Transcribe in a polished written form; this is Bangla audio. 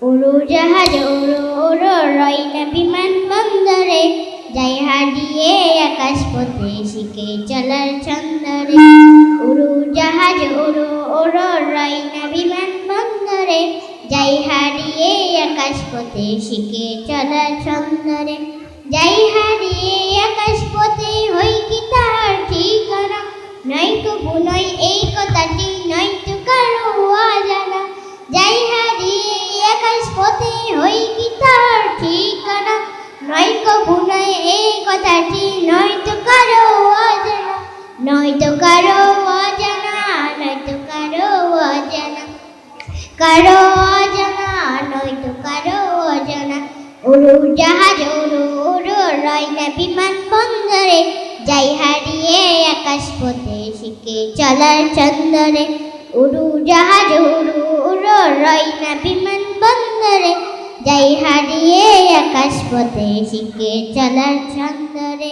উড়োজাহাজ ওড়ো ওড়ো রয় না বিমান বন্দরে, যাই হারিয়ে আকাশ পথে শিখে চলার ছন্দরে। উড়োজাহাজ ওড়ো ওড়ো রয় না বিমান বন্দরে, যাই হারিয়ে আকাশ পথে শিখে চলার ছন্দরে। যাই হারিয়ে আকাশ পথে হই কি তার ঠিকানা, নয়তো বুনয় এই কথাটি নয়তো কারো অজানা। যাই হারিয়ে আকাশ পথে হই কি তার ঠিকানা, নয়তো বুনয় এই কথাটি নয়তো কারো অজানা। নয়তো কারো অজানা, নয়তো কারো অজানা, কারো অজানা, নয়তো কারো অজানা। উড়োজাহাজ ওড়ো ওড়ো রয় না বিমান বন্দরে, যাই হারিয়ে আকাশ পথে শিখে চলার ছন্দরে। উড়োজাহাজ ওড়ো ওড়ো রয় না বিমান বন্দরে, যাই হারিয়ে আকাশ পথে শিখে চলার ছন্দরে।